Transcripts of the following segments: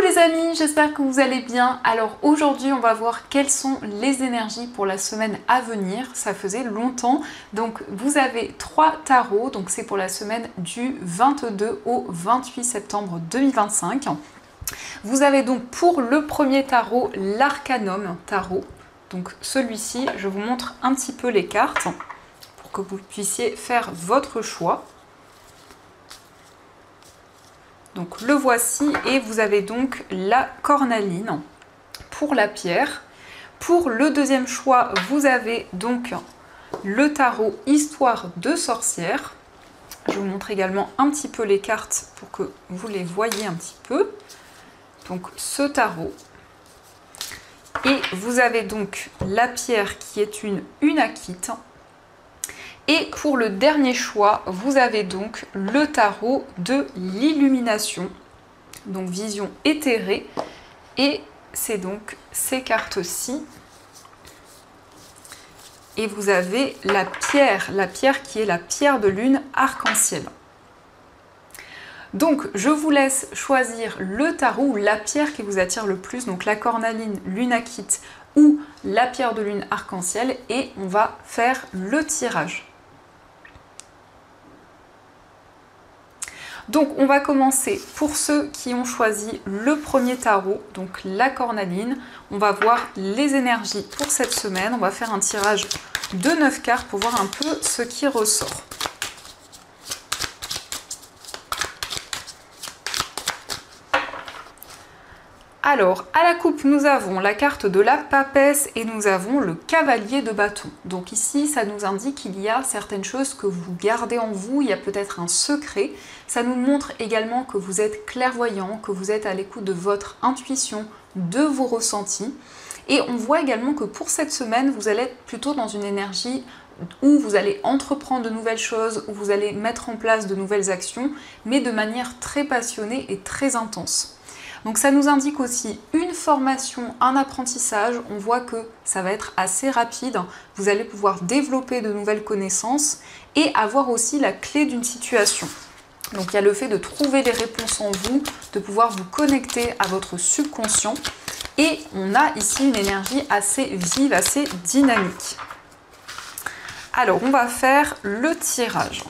les amis, j'espère que vous allez bien. Alors aujourd'hui on va voir quelles sont les énergies pour la semaine à venir. Ça faisait longtemps. Donc vous avez 3 tarots, donc c'est pour la semaine du 22 au 28 septembre 2025. Vous avez donc pour le premier tarot l'Arcanum tarot. Donc celui-ci, je vous montre un petit peu les cartes pour que vous puissiez faire votre choix. Donc le voici et vous avez donc la cornaline pour la pierre. Pour le deuxième choix, vous avez donc le tarot Histoire de sorcière. Je vous montre également un petit peu les cartes pour que vous les voyez un petit peu. Donc ce tarot. Et vous avez donc la pierre qui est une unakite. Et pour le dernier choix, vous avez donc le tarot de l'illumination, donc vision éthérée, et c'est donc ces cartes-ci. Et vous avez la pierre qui est la pierre de lune arc-en-ciel. Donc je vous laisse choisir le tarot ou la pierre qui vous attire le plus, donc la cornaline, l'unakite ou la pierre de lune arc-en-ciel, et on va faire le tirage. Donc on va commencer pour ceux qui ont choisi le premier tarot, donc la cornaline. On va voir les énergies pour cette semaine. On va faire un tirage de 9 cartes pour voir un peu ce qui ressort. Alors, à la coupe, nous avons la carte de la papesse et nous avons le cavalier de bâton. Donc ici, ça nous indique qu'il y a certaines choses que vous gardez en vous, il y a peut-être un secret. Ça nous montre également que vous êtes clairvoyant, que vous êtes à l'écoute de votre intuition, de vos ressentis. Et on voit également que pour cette semaine, vous allez être plutôt dans une énergie où vous allez entreprendre de nouvelles choses, où vous allez mettre en place de nouvelles actions, mais de manière très passionnée et très intense. Donc ça nous indique aussi une formation, un apprentissage. On voit que ça va être assez rapide. Vous allez pouvoir développer de nouvelles connaissances et avoir aussi la clé d'une situation. Donc il y a le fait de trouver les réponses en vous, de pouvoir vous connecter à votre subconscient. Et on a ici une énergie assez vive, assez dynamique. Alors on va faire le tirage.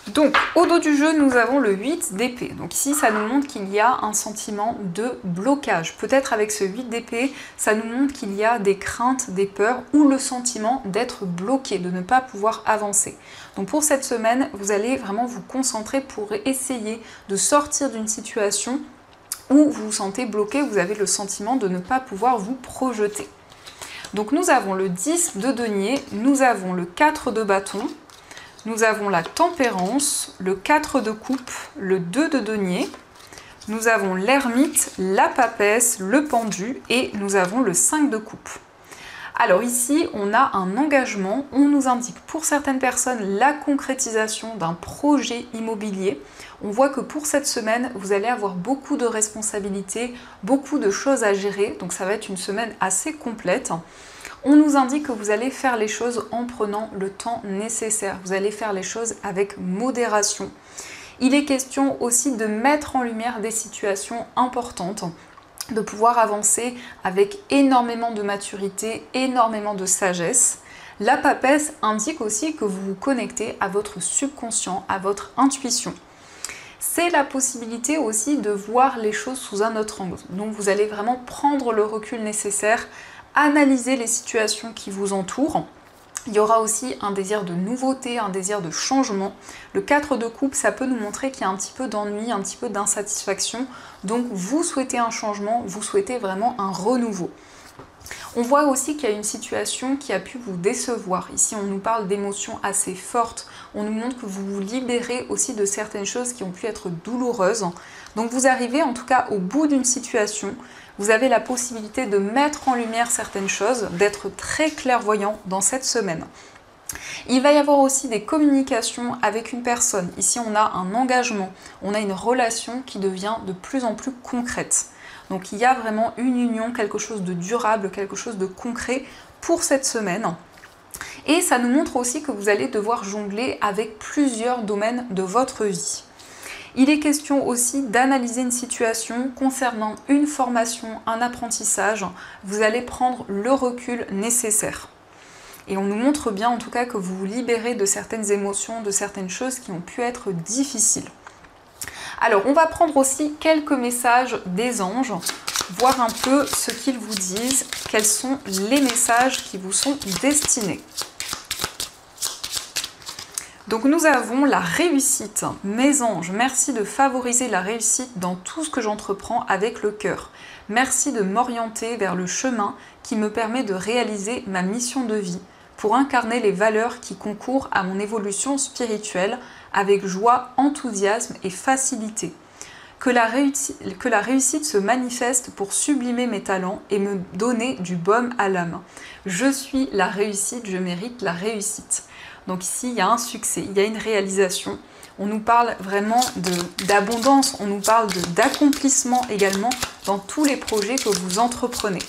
Donc, au dos du jeu, nous avons le 8 d'épée. Donc ici, ça nous montre qu'il y a un sentiment de blocage. Peut-être avec ce 8 d'épée, ça nous montre qu'il y a des craintes, des peurs ou le sentiment d'être bloqué, de ne pas pouvoir avancer. Donc pour cette semaine, vous allez vraiment vous concentrer pour essayer de sortir d'une situation où vous vous sentez bloqué, vous avez le sentiment de ne pas pouvoir vous projeter. Donc nous avons le 10 de denier, nous avons le 4 de bâton, nous avons la tempérance, le 4 de coupe, le 2 de denier, nous avons l'ermite, la papesse, le pendu et nous avons le 5 de coupe. Alors ici, on a un engagement, on nous indique pour certaines personnes la concrétisation d'un projet immobilier. On voit que pour cette semaine, vous allez avoir beaucoup de responsabilités, beaucoup de choses à gérer, donc ça va être une semaine assez complète. On nous indique que vous allez faire les choses en prenant le temps nécessaire. Vous allez faire les choses avec modération. Il est question aussi de mettre en lumière des situations importantes, de pouvoir avancer avec énormément de maturité, énormément de sagesse. La papesse indique aussi que vous vous connectez à votre subconscient, à votre intuition. C'est la possibilité aussi de voir les choses sous un autre angle. Donc vous allez vraiment prendre le recul nécessaire, analyser les situations qui vous entourent. Il y aura aussi un désir de nouveauté, un désir de changement. Le 4 de coupe, ça peut nous montrer qu'il y a un petit peu d'ennui, un petit peu d'insatisfaction. Donc vous souhaitez un changement, vous souhaitez vraiment un renouveau. On voit aussi qu'il y a une situation qui a pu vous décevoir. Ici, on nous parle d'émotions assez fortes. On nous montre que vous vous libérez aussi de certaines choses qui ont pu être douloureuses. Donc vous arrivez en tout cas au bout d'une situation. Vous avez la possibilité de mettre en lumière certaines choses, d'être très clairvoyant dans cette semaine. Il va y avoir aussi des communications avec une personne. Ici, on a un engagement, on a une relation qui devient de plus en plus concrète. Donc il y a vraiment une union, quelque chose de durable, quelque chose de concret pour cette semaine. Et ça nous montre aussi que vous allez devoir jongler avec plusieurs domaines de votre vie. Il est question aussi d'analyser une situation concernant une formation, un apprentissage. Vous allez prendre le recul nécessaire. Et on nous montre bien en tout cas que vous vous libérez de certaines émotions, de certaines choses qui ont pu être difficiles. Alors on va prendre aussi quelques messages des anges, voir un peu ce qu'ils vous disent, quels sont les messages qui vous sont destinés. Donc nous avons la réussite. Mes anges, merci de favoriser la réussite dans tout ce que j'entreprends avec le cœur. Merci de m'orienter vers le chemin qui me permet de réaliser ma mission de vie, pour incarner les valeurs qui concourent à mon évolution spirituelle avec joie, enthousiasme et facilité. Que la réussite se manifeste pour sublimer mes talents et me donner du baume à l'âme. Je suis la réussite, je mérite la réussite. Donc ici, il y a un succès, il y a une réalisation. On nous parle vraiment d'abondance, on nous parle d'accomplissement également dans tous les projets que vous entreprenez.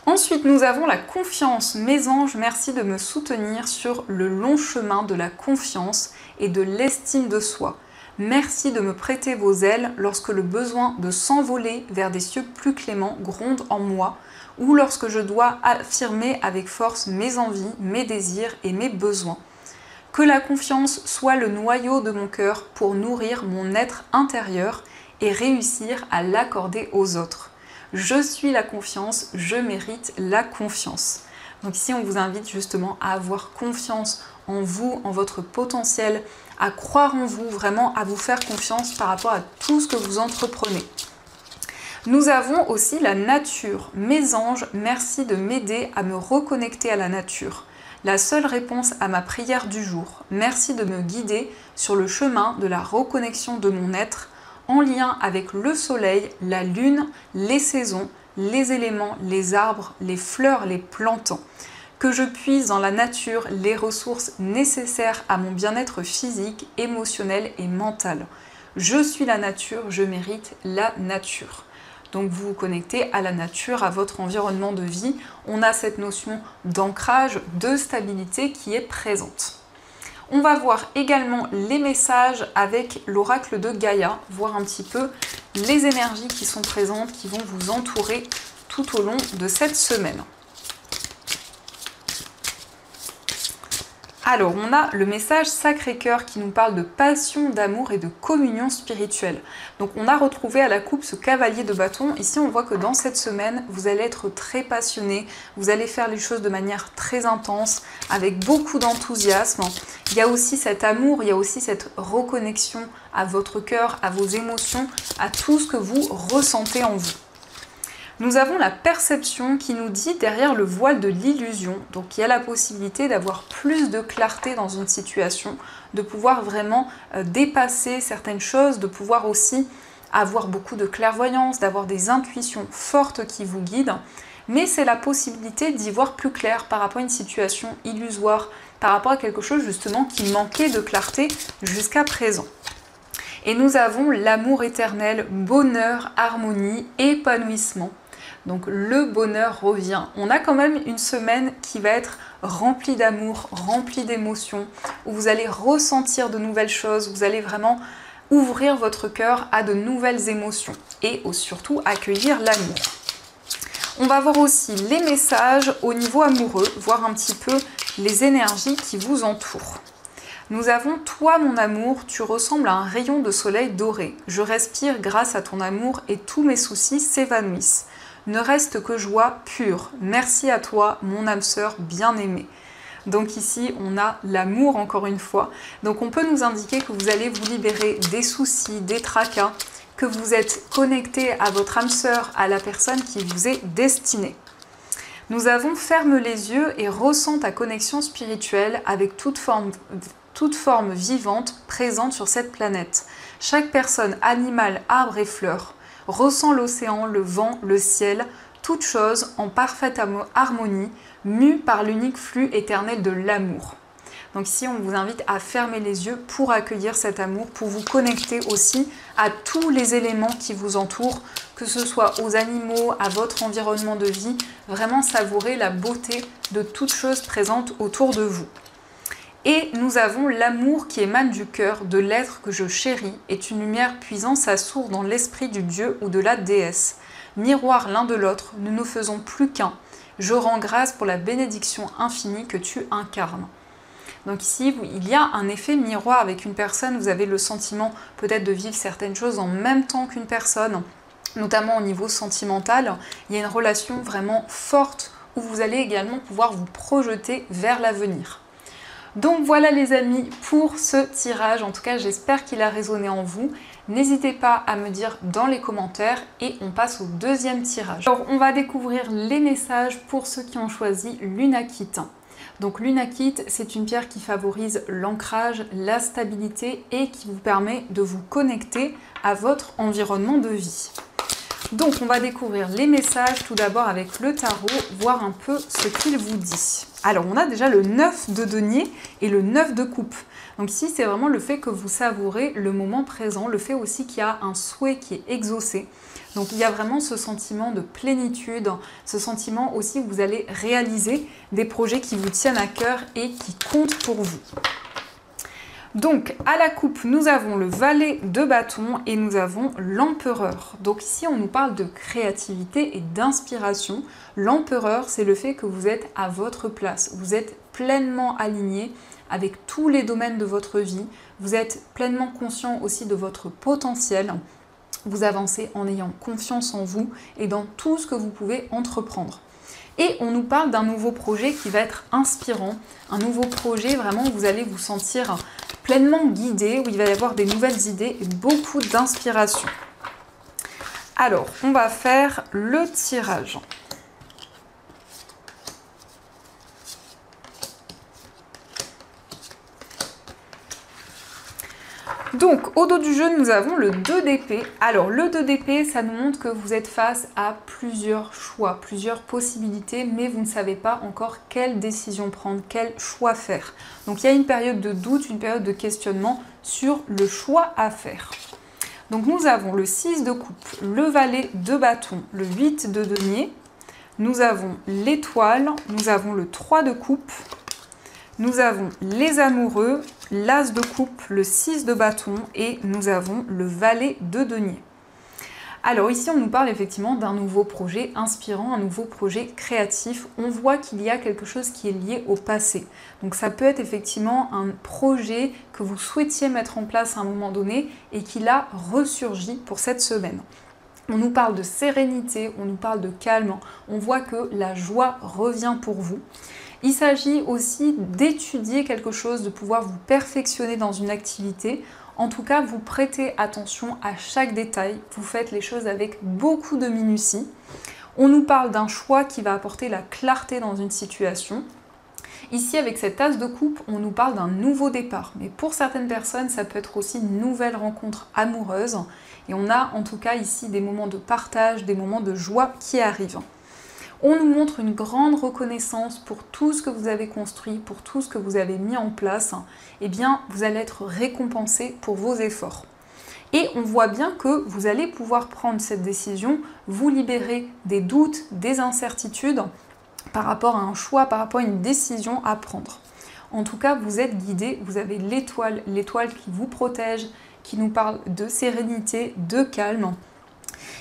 Ensuite, nous avons la confiance. Mes anges, merci de me soutenir sur le long chemin de la confiance et de l'estime de soi. Merci de me prêter vos ailes lorsque le besoin de s'envoler vers des cieux plus cléments gronde en moi, ou lorsque je dois affirmer avec force mes envies, mes désirs et mes besoins. Que la confiance soit le noyau de mon cœur pour nourrir mon être intérieur et réussir à l'accorder aux autres. Je suis la confiance, je mérite la confiance. Donc ici, on vous invite justement à avoir confiance en vous, en votre potentiel, à croire en vous, vraiment à vous faire confiance par rapport à tout ce que vous entreprenez. Nous avons aussi la nature. Mes anges, merci de m'aider à me reconnecter à la nature. La seule réponse à ma prière du jour. Merci de me guider sur le chemin de la reconnexion de mon être, en lien avec le soleil, la lune, les saisons, les éléments, les arbres, les fleurs, les plantes. Que je puise dans la nature les ressources nécessaires à mon bien-être physique, émotionnel et mental. Je suis la nature, je mérite la nature. Donc vous vous connectez à la nature, à votre environnement de vie. On a cette notion d'ancrage, de stabilité qui est présente. On va voir également les messages avec l'oracle de Gaïa, voir un petit peu les énergies qui sont présentes, qui vont vous entourer tout au long de cette semaine. Alors, on a le message Sacré-Cœur qui nous parle de passion, d'amour et de communion spirituelle. Donc, on a retrouvé à la coupe ce cavalier de bâton. Ici, on voit que dans cette semaine, vous allez être très passionné, vous allez faire les choses de manière très intense, avec beaucoup d'enthousiasme. Il y a aussi cet amour, il y a aussi cette reconnexion à votre cœur, à vos émotions, à tout ce que vous ressentez en vous. Nous avons la perception qui nous dit derrière le voile de l'illusion, donc il y a la possibilité d'avoir plus de clarté dans une situation, de pouvoir vraiment dépasser certaines choses, de pouvoir aussi avoir beaucoup de clairvoyance, d'avoir des intuitions fortes qui vous guident, mais c'est la possibilité d'y voir plus clair par rapport à une situation illusoire, par rapport à quelque chose justement qui manquait de clarté jusqu'à présent. Et nous avons l'amour éternel, bonheur, harmonie, épanouissement. Donc le bonheur revient. On a quand même une semaine qui va être remplie d'amour, remplie d'émotions, où vous allez ressentir de nouvelles choses, vous allez vraiment ouvrir votre cœur à de nouvelles émotions et surtout accueillir l'amour. On va voir aussi les messages au niveau amoureux, voir un petit peu les énergies qui vous entourent. Nous avons « Toi, mon amour, tu ressembles à un rayon de soleil doré. Je respire grâce à ton amour et tous mes soucis s'évanouissent. Ne reste que joie pure. Merci à toi, mon âme sœur bien-aimée. » Donc ici, on a l'amour encore une fois. Donc on peut nous indiquer que vous allez vous libérer des soucis, des tracas, que vous êtes connecté à votre âme sœur, à la personne qui vous est destinée. Nous avons « Ferme les yeux et ressens ta connexion spirituelle avec toute forme vivante présente sur cette planète. Chaque personne, animal, arbre et fleur, ressent l'océan, le vent, le ciel, toute chose en parfaite harmonie, mue par l'unique flux éternel de l'amour. » Donc ici, on vous invite à fermer les yeux pour accueillir cet amour, pour vous connecter aussi à tous les éléments qui vous entourent, que ce soit aux animaux, à votre environnement de vie, vraiment savourer la beauté de toutes choses présentes autour de vous. Et nous avons l'amour qui émane du cœur, de l'être que je chéris, est une lumière puisant sa source dans l'esprit du Dieu ou de la déesse. Miroir l'un de l'autre, nous ne faisons plus qu'un. Je rends grâce pour la bénédiction infinie que tu incarnes. Donc ici, il y a un effet miroir avec une personne, vous avez le sentiment peut-être de vivre certaines choses en même temps qu'une personne, notamment au niveau sentimental. Il y a une relation vraiment forte où vous allez également pouvoir vous projeter vers l'avenir. Donc voilà les amis pour ce tirage, en tout cas j'espère qu'il a résonné en vous. N'hésitez pas à me dire dans les commentaires et on passe au deuxième tirage. Alors on va découvrir les messages pour ceux qui ont choisi l'Unakite. Donc l'Unakite, c'est une pierre qui favorise l'ancrage, la stabilité et qui vous permet de vous connecter à votre environnement de vie. Donc on va découvrir les messages tout d'abord avec le tarot, voir un peu ce qu'il vous dit. Alors on a déjà le 9 de denier et le 9 de coupe. Donc ici c'est vraiment le fait que vous savourez le moment présent, le fait aussi qu'il y a un souhait qui est exaucé. Donc il y a vraiment ce sentiment de plénitude, ce sentiment aussi où vous allez réaliser des projets qui vous tiennent à cœur et qui comptent pour vous. Donc à la coupe, nous avons le valet de bâton et nous avons l'empereur. Donc ici, on nous parle de créativité et d'inspiration. L'empereur, c'est le fait que vous êtes à votre place. Vous êtes pleinement aligné avec tous les domaines de votre vie. Vous êtes pleinement conscient aussi de votre potentiel. Vous avancez en ayant confiance en vous et dans tout ce que vous pouvez entreprendre. Et on nous parle d'un nouveau projet qui va être inspirant, un nouveau projet vraiment où vous allez vous sentir pleinement guidé, où il va y avoir des nouvelles idées et beaucoup d'inspiration. Alors, on va faire le tirage. Donc, au dos du jeu, nous avons le 2 d'épée. Alors, le 2 d'épée, ça nous montre que vous êtes face à plusieurs choix, plusieurs possibilités, mais vous ne savez pas encore quelle décision prendre, quel choix faire. Donc, il y a une période de doute, une période de questionnement sur le choix à faire. Donc, nous avons le 6 de coupe, le valet de bâton, le 8 de denier. Nous avons l'étoile, nous avons le 3 de coupe. Nous avons les amoureux, l'as de coupe, le 6 de bâton et nous avons le valet de denier. Alors ici, on nous parle effectivement d'un nouveau projet inspirant, un nouveau projet créatif. On voit qu'il y a quelque chose qui est lié au passé. Donc ça peut être effectivement un projet que vous souhaitiez mettre en place à un moment donné et qui l'a ressurgi pour cette semaine. On nous parle de sérénité, on nous parle de calme. On voit que la joie revient pour vous. Il s'agit aussi d'étudier quelque chose, de pouvoir vous perfectionner dans une activité. En tout cas, vous prêtez attention à chaque détail. Vous faites les choses avec beaucoup de minutie. On nous parle d'un choix qui va apporter la clarté dans une situation. Ici, avec cet as de coupe, on nous parle d'un nouveau départ. Mais pour certaines personnes, ça peut être aussi une nouvelle rencontre amoureuse. Et on a en tout cas ici des moments de partage, des moments de joie qui arrivent. On nous montre une grande reconnaissance pour tout ce que vous avez construit, pour tout ce que vous avez mis en place. Eh bien, vous allez être récompensé pour vos efforts. Et on voit bien que vous allez pouvoir prendre cette décision, vous libérer des doutes, des incertitudes par rapport à un choix, par rapport à une décision à prendre. En tout cas, vous êtes guidé, vous avez l'étoile qui vous protège, qui nous parle de sérénité, de calme.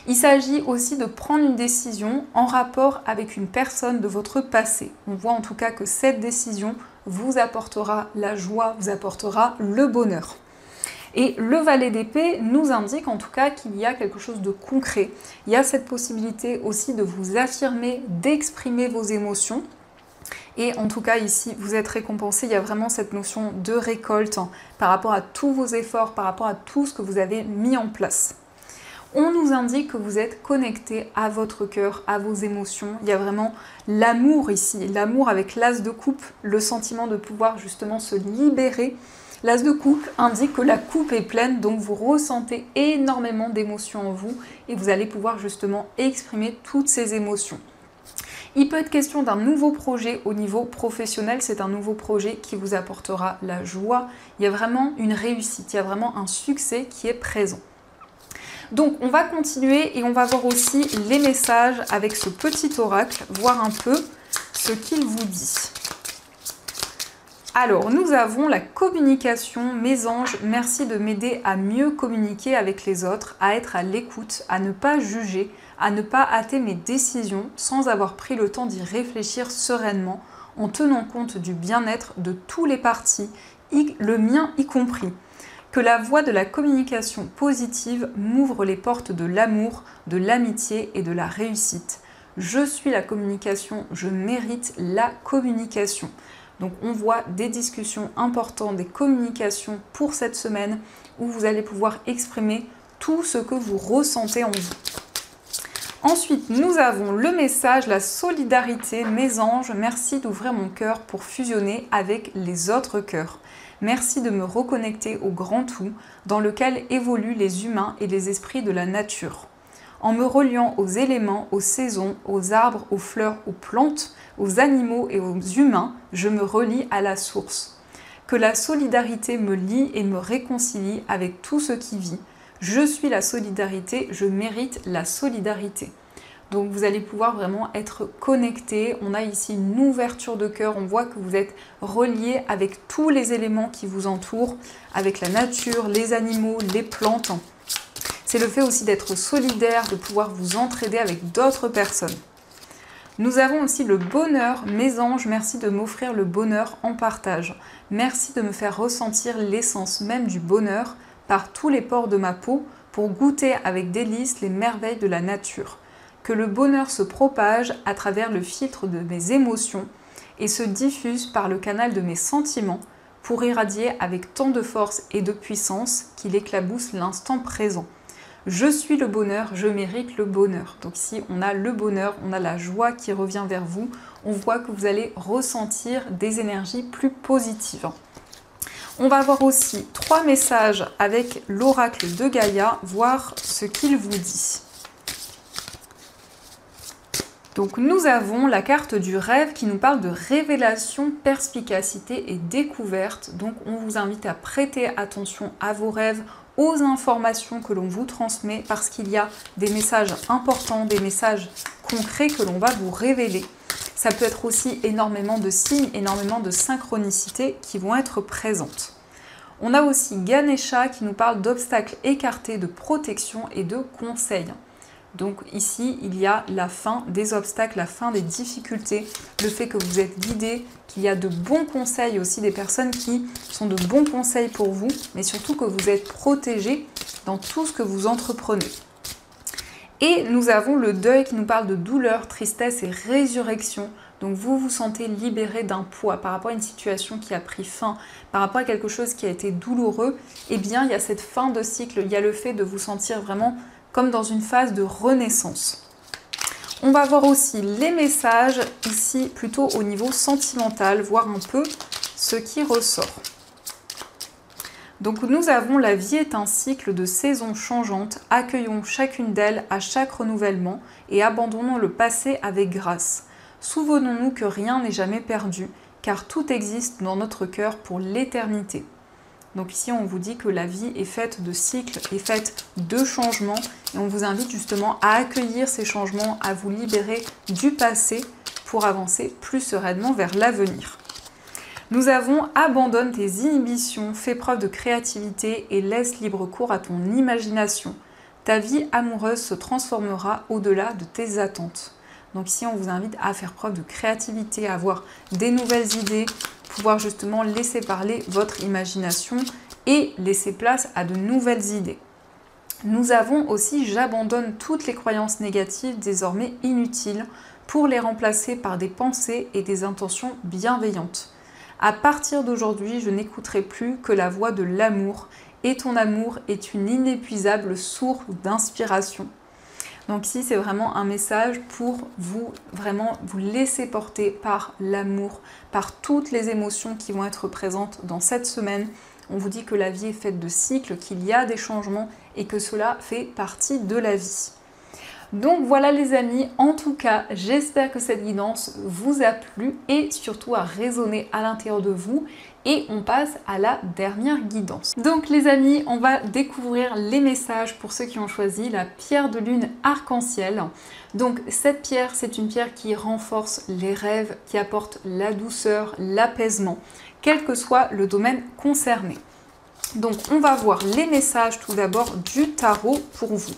Il s'agit aussi de prendre une décision en rapport avec une personne de votre passé. On voit en tout cas que cette décision vous apportera la joie, vous apportera le bonheur. Et le valet d'épée nous indique en tout cas qu'il y a quelque chose de concret. Il y a cette possibilité aussi de vous affirmer, d'exprimer vos émotions. Et en tout cas ici, vous êtes récompensé, il y a vraiment cette notion de récolte par rapport à tous vos efforts, par rapport à tout ce que vous avez mis en place. On nous indique que vous êtes connecté à votre cœur, à vos émotions. Il y a vraiment l'amour ici, l'amour avec l'as de coupe, le sentiment de pouvoir justement se libérer. L'as de coupe indique que la coupe est pleine, donc vous ressentez énormément d'émotions en vous et vous allez pouvoir justement exprimer toutes ces émotions. Il peut être question d'un nouveau projet au niveau professionnel, c'est un nouveau projet qui vous apportera la joie. Il y a vraiment une réussite, il y a vraiment un succès qui est présent. Donc on va continuer et on va voir aussi les messages avec ce petit oracle, voir un peu ce qu'il vous dit. Alors, nous avons la communication. Mes anges, merci de m'aider à mieux communiquer avec les autres, à être à l'écoute, à ne pas juger, à ne pas hâter mes décisions sans avoir pris le temps d'y réfléchir sereinement, en tenant compte du bien-être de tous les partis, le mien y compris. Que la voie de la communication positive m'ouvre les portes de l'amour, de l'amitié et de la réussite. Je suis la communication, je mérite la communication. Donc on voit des discussions importantes, des communications pour cette semaine où vous allez pouvoir exprimer tout ce que vous ressentez en vous. Ensuite, nous avons le message, la solidarité. Mes anges, merci d'ouvrir mon cœur pour fusionner avec les autres cœurs. Merci de me reconnecter au grand tout dans lequel évoluent les humains et les esprits de la nature. En me reliant aux éléments, aux saisons, aux arbres, aux fleurs, aux plantes, aux animaux et aux humains, je me relie à la source. Que la solidarité me lie et me réconcilie avec tout ce qui vit. Je suis la solidarité, je mérite la solidarité. Donc vous allez pouvoir vraiment être connecté. On a ici une ouverture de cœur. On voit que vous êtes relié avec tous les éléments qui vous entourent, avec la nature, les animaux, les plantes. C'est le fait aussi d'être solidaire, de pouvoir vous entraider avec d'autres personnes. Nous avons aussi le bonheur. Mes anges, merci de m'offrir le bonheur en partage. Merci de me faire ressentir l'essence même du bonheur par tous les pores de ma peau pour goûter avec délice les merveilles de la nature. Que le bonheur se propage à travers le filtre de mes émotions et se diffuse par le canal de mes sentiments pour irradier avec tant de force et de puissance qu'il éclabousse l'instant présent. Je suis le bonheur, je mérite le bonheur. Donc ici, on a le bonheur, on a la joie qui revient vers vous. On voit que vous allez ressentir des énergies plus positives. On va voir aussi 3 messages avec l'oracle de Gaïa, voir ce qu'il vous dit. Donc nous avons la carte du rêve qui nous parle de révélation, perspicacité et découverte. Donc on vous invite à prêter attention à vos rêves, aux informations que l'on vous transmet parce qu'il y a des messages importants, des messages concrets que l'on va vous révéler. Ça peut être aussi énormément de signes, énormément de synchronicités qui vont être présentes. On a aussi Ganesha qui nous parle d'obstacles écartés, de protection et de conseils. Donc ici, il y a la fin des obstacles, la fin des difficultés, le fait que vous êtes guidé, qu'il y a de bons conseils aussi, des personnes qui sont de bons conseils pour vous, mais surtout que vous êtes protégé dans tout ce que vous entreprenez. Et nous avons le deuil qui nous parle de douleur, tristesse et résurrection. Donc vous vous sentez libéré d'un poids par rapport à une situation qui a pris fin, par rapport à quelque chose qui a été douloureux. Eh bien, il y a cette fin de cycle, il y a le fait de vous sentir vraiment comme dans une phase de renaissance. On va voir aussi les messages ici plutôt au niveau sentimental, voir un peu ce qui ressort. Donc nous avons la vie est un cycle de saisons changeantes, accueillons chacune d'elles à chaque renouvellement et abandonnons le passé avec grâce. Souvenons-nous que rien n'est jamais perdu, car tout existe dans notre cœur pour l'éternité. Donc ici, on vous dit que la vie est faite de cycles, est faite de changements. Et on vous invite justement à accueillir ces changements, à vous libérer du passé pour avancer plus sereinement vers l'avenir. Nous avons abandonne tes inhibitions, fais preuve de créativité et laisse libre cours à ton imagination. Ta vie amoureuse se transformera au-delà de tes attentes. Donc ici, on vous invite à faire preuve de créativité, à avoir des nouvelles idées, pouvoir justement laisser parler votre imagination et laisser place à de nouvelles idées. Nous avons aussi j'abandonne toutes les croyances négatives désormais inutiles pour les remplacer par des pensées et des intentions bienveillantes. À partir d'aujourd'hui, je n'écouterai plus que la voix de l'amour et ton amour est une inépuisable source d'inspiration. Donc ici, c'est vraiment un message pour vous, vraiment vous laisser porter par l'amour, par toutes les émotions qui vont être présentes dans cette semaine. On vous dit que la vie est faite de cycles, qu'il y a des changements et que cela fait partie de la vie. Donc voilà les amis, en tout cas, j'espère que cette guidance vous a plu et surtout a résonné à l'intérieur de vous. Et on passe à la dernière guidance. Donc les amis, on va découvrir les messages pour ceux qui ont choisi la pierre de lune arc-en-ciel. Donc cette pierre, c'est une pierre qui renforce les rêves, qui apporte la douceur, l'apaisement, quel que soit le domaine concerné. Donc on va voir les messages tout d'abord du tarot pour vous.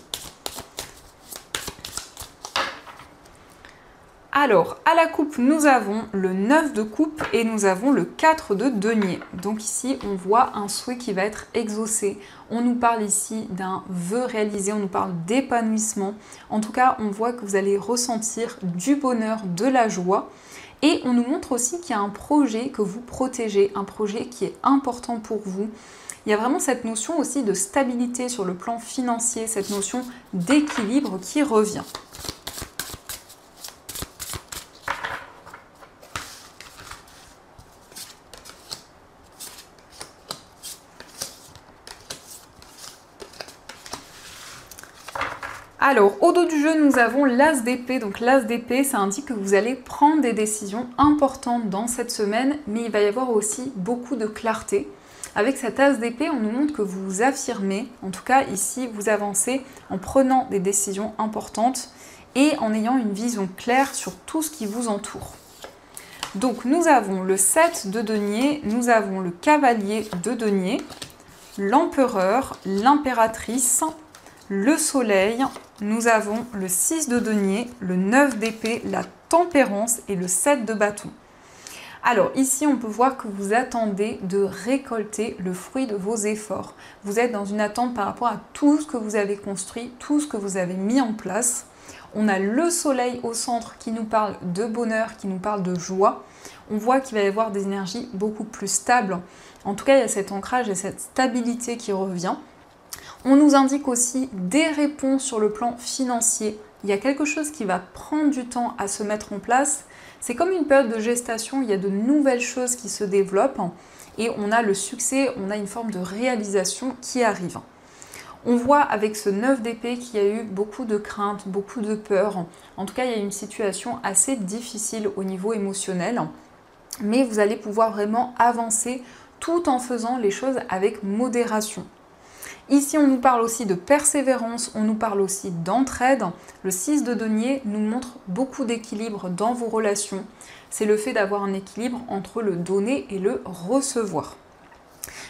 Alors, à la coupe, nous avons le 9 de coupe et nous avons le 4 de denier. Donc ici, on voit un souhait qui va être exaucé. On nous parle ici d'un vœu réalisé, on nous parle d'épanouissement. En tout cas, on voit que vous allez ressentir du bonheur, de la joie. Et on nous montre aussi qu'il y a un projet que vous protégez, un projet qui est important pour vous. Il y a vraiment cette notion aussi de stabilité sur le plan financier, cette notion d'équilibre qui revient. Alors, au dos du jeu, nous avons l'As d'épée. Donc l'As d'épée, ça indique que vous allez prendre des décisions importantes dans cette semaine, mais il va y avoir aussi beaucoup de clarté. Avec cet As d'épée, on nous montre que vous vous affirmez. En tout cas, ici, vous avancez en prenant des décisions importantes et en ayant une vision claire sur tout ce qui vous entoure. Donc, nous avons le 7 de denier, nous avons le cavalier de denier, l'empereur, l'impératrice, le soleil, nous avons le 6 de denier, le 9 d'épée, la tempérance et le 7 de bâton. Alors ici, on peut voir que vous attendez de récolter le fruit de vos efforts. Vous êtes dans une attente par rapport à tout ce que vous avez construit, tout ce que vous avez mis en place. On a le soleil au centre qui nous parle de bonheur, qui nous parle de joie. On voit qu'il va y avoir des énergies beaucoup plus stables. En tout cas, il y a cet ancrage et cette stabilité qui revient. On nous indique aussi des réponses sur le plan financier. Il y a quelque chose qui va prendre du temps à se mettre en place. C'est comme une période de gestation, il y a de nouvelles choses qui se développent et on a le succès, on a une forme de réalisation qui arrive. On voit avec ce 9 d'épée qu'il y a eu beaucoup de craintes, beaucoup de peur. En tout cas, il y a une situation assez difficile au niveau émotionnel. Mais vous allez pouvoir vraiment avancer tout en faisant les choses avec modération. Ici, on nous parle aussi de persévérance, on nous parle aussi d'entraide. Le 6 de denier nous montre beaucoup d'équilibre dans vos relations. C'est le fait d'avoir un équilibre entre le donner et le recevoir.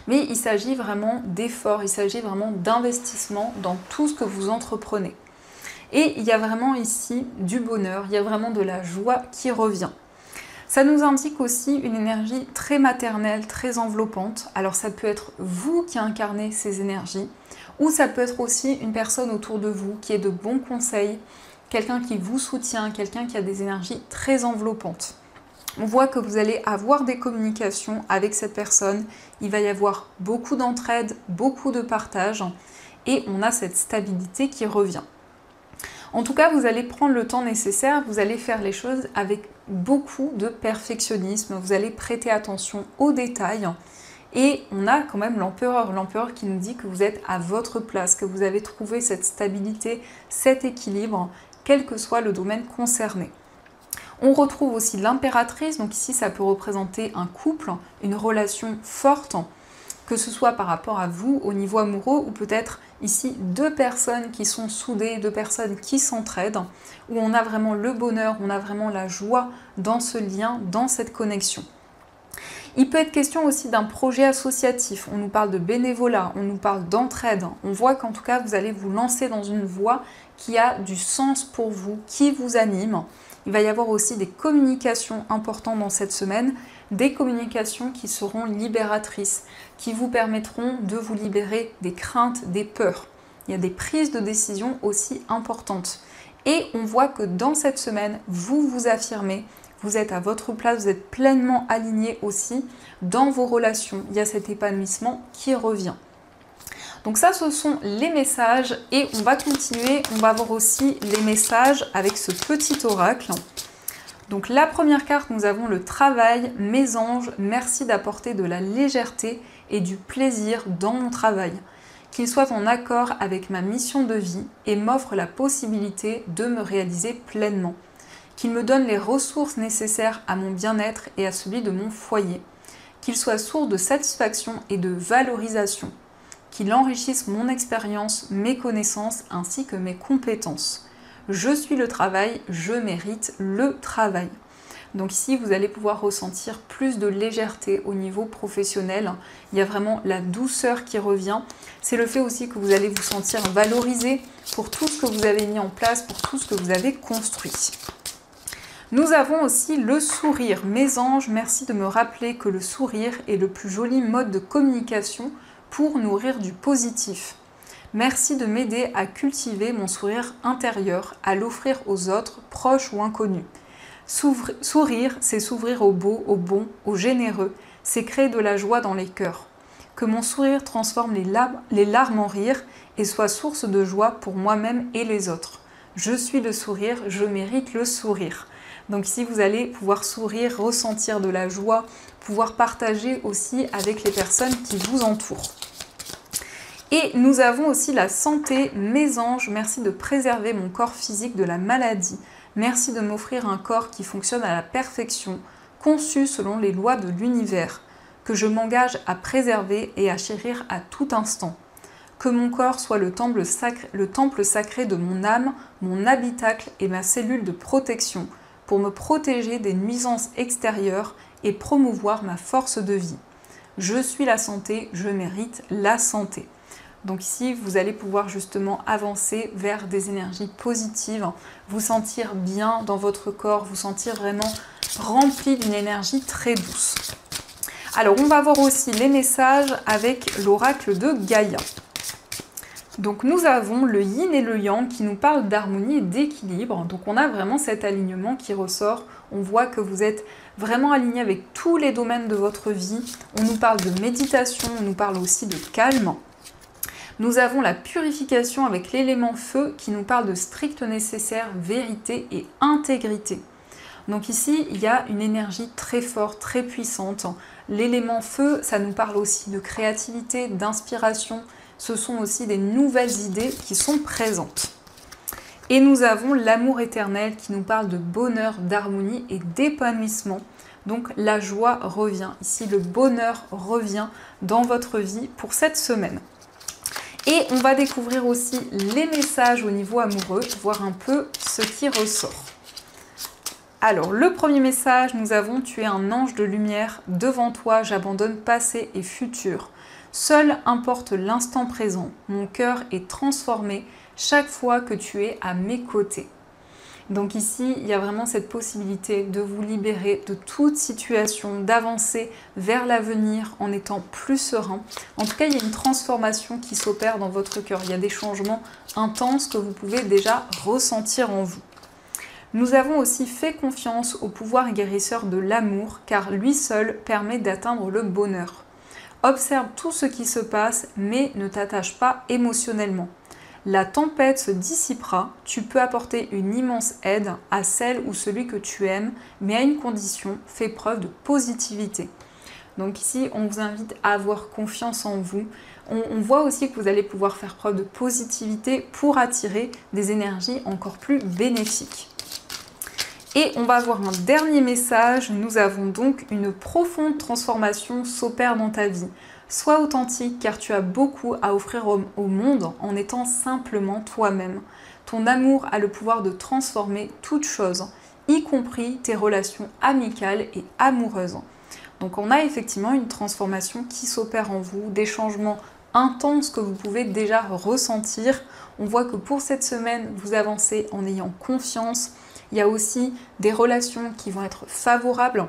Mais il s'agit vraiment d'efforts, il s'agit vraiment d'investissement dans tout ce que vous entreprenez. Et il y a vraiment ici du bonheur, il y a vraiment de la joie qui revient. Ça nous indique aussi une énergie très maternelle, très enveloppante. Alors ça peut être vous qui incarnez ces énergies, ou ça peut être aussi une personne autour de vous qui est de bons conseils, quelqu'un qui vous soutient, quelqu'un qui a des énergies très enveloppantes. On voit que vous allez avoir des communications avec cette personne, il va y avoir beaucoup d'entraide, beaucoup de partage, et on a cette stabilité qui revient. En tout cas, vous allez prendre le temps nécessaire, vous allez faire les choses avec beaucoup de perfectionnisme, vous allez prêter attention aux détails. Et on a quand même l'empereur qui nous dit que vous êtes à votre place, que vous avez trouvé cette stabilité, cet équilibre, quel que soit le domaine concerné. On retrouve aussi l'impératrice, donc ici ça peut représenter un couple, une relation forte, que ce soit par rapport à vous au niveau amoureux ou peut-être ici deux personnes qui sont soudées, deux personnes qui s'entraident, où on a vraiment le bonheur, on a vraiment la joie dans ce lien, dans cette connexion. Il peut être question aussi d'un projet associatif, on nous parle de bénévolat, on nous parle d'entraide, on voit qu'en tout cas vous allez vous lancer dans une voie qui a du sens pour vous, qui vous anime. Il va y avoir aussi des communications importantes dans cette semaine, des communications qui seront libératrices, qui vous permettront de vous libérer des craintes, des peurs. Il y a des prises de décision aussi importantes. Et on voit que dans cette semaine, vous vous affirmez, vous êtes à votre place, vous êtes pleinement aligné aussi dans vos relations. Il y a cet épanouissement qui revient. Donc ça, ce sont les messages et on va continuer. On va voir aussi les messages avec ce petit oracle. Donc la première carte, nous avons le travail. Mes anges, merci d'apporter de la légèreté et du plaisir dans mon travail. qu'il soit en accord avec ma mission de vie et m'offre la possibilité de me réaliser pleinement, qu'il me donne les ressources nécessaires à mon bien-être et à celui de mon foyer, qu'il soit source de satisfaction et de valorisation, qu'il enrichisse mon expérience, mes connaissances ainsi que mes compétences. Je suis le travail, je mérite le travail. Donc ici, vous allez pouvoir ressentir plus de légèreté au niveau professionnel. Il y a vraiment la douceur qui revient. C'est le fait aussi que vous allez vous sentir valorisé pour tout ce que vous avez mis en place, pour tout ce que vous avez construit. Nous avons aussi le sourire. Mes anges, merci de me rappeler que le sourire est le plus joli mode de communication pour nourrir du positif. Merci de m'aider à cultiver mon sourire intérieur, à l'offrir aux autres, proches ou inconnus. Sourire, c'est s'ouvrir au beau, au bon, au généreux, c'est créer de la joie dans les cœurs. Que mon sourire transforme les larmes en rire et soit source de joie pour moi-même et les autres. Je suis le sourire, je mérite le sourire. Donc ici, vous allez pouvoir sourire, ressentir de la joie, pouvoir partager aussi avec les personnes qui vous entourent. Et nous avons aussi la santé. Mes anges, merci de préserver mon corps physique de la maladie. Merci de m'offrir un corps qui fonctionne à la perfection, conçu selon les lois de l'univers, que je m'engage à préserver et à chérir à tout instant. Que mon corps soit le temple sacré de mon âme, mon habitacle et ma cellule de protection, pour me protéger des nuisances extérieures et promouvoir ma force de vie. Je suis la santé, je mérite la santé. Donc ici, vous allez pouvoir justement avancer vers des énergies positives, vous sentir bien dans votre corps, vous sentir vraiment rempli d'une énergie très douce. Alors, on va voir aussi les messages avec l'oracle de Gaïa. Donc nous avons le yin et le yang qui nous parlent d'harmonie et d'équilibre. Donc on a vraiment cet alignement qui ressort. On voit que vous êtes vraiment aligné avec tous les domaines de votre vie. On nous parle de méditation, on nous parle aussi de calme. Nous avons la purification avec l'élément feu qui nous parle de strict nécessaire, vérité et intégrité. Donc ici, il y a une énergie très forte, très puissante. L'élément feu, ça nous parle aussi de créativité, d'inspiration. Ce sont aussi des nouvelles idées qui sont présentes. Et nous avons l'amour éternel qui nous parle de bonheur, d'harmonie et d'épanouissement. Donc la joie revient. Ici, le bonheur revient dans votre vie pour cette semaine. Et on va découvrir aussi les messages au niveau amoureux, voir un peu ce qui ressort. Alors, le premier message, nous avons « Tu es un ange de lumière, devant toi j'abandonne passé et futur. Seul importe l'instant présent, mon cœur est transformé chaque fois que tu es à mes côtés. » Donc ici, il y a vraiment cette possibilité de vous libérer de toute situation, d'avancer vers l'avenir en étant plus serein. En tout cas, il y a une transformation qui s'opère dans votre cœur. Il y a des changements intenses que vous pouvez déjà ressentir en vous. Nous avons aussi fait confiance au pouvoir guérisseur de l'amour, car lui seul permet d'atteindre le bonheur. Observe tout ce qui se passe, mais ne t'attache pas émotionnellement. La tempête se dissipera, tu peux apporter une immense aide à celle ou celui que tu aimes, mais à une condition, fais preuve de positivité. Donc ici, on vous invite à avoir confiance en vous. On voit aussi que vous allez pouvoir faire preuve de positivité pour attirer des énergies encore plus bénéfiques. Et on va voir un dernier message. Nous avons donc une profonde transformation s'opère dans ta vie. Sois authentique car tu as beaucoup à offrir au monde en étant simplement toi-même. Ton amour a le pouvoir de transformer toute chose, y compris tes relations amicales et amoureuses. Donc on a effectivement une transformation qui s'opère en vous, des changements intenses que vous pouvez déjà ressentir. On voit que pour cette semaine, vous avancez en ayant confiance. Il y a aussi des relations qui vont être favorables.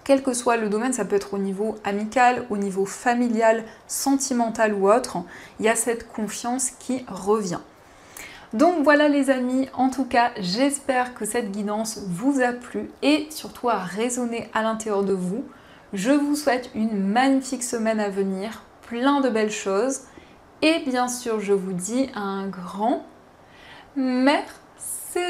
Quel que soit le domaine, ça peut être au niveau amical, au niveau familial, sentimental ou autre, il y a cette confiance qui revient. Donc voilà les amis, en tout cas, j'espère que cette guidance vous a plu et surtout a résonné à l'intérieur de vous. Je vous souhaite une magnifique semaine à venir, plein de belles choses et bien sûr, je vous dis un grand merci.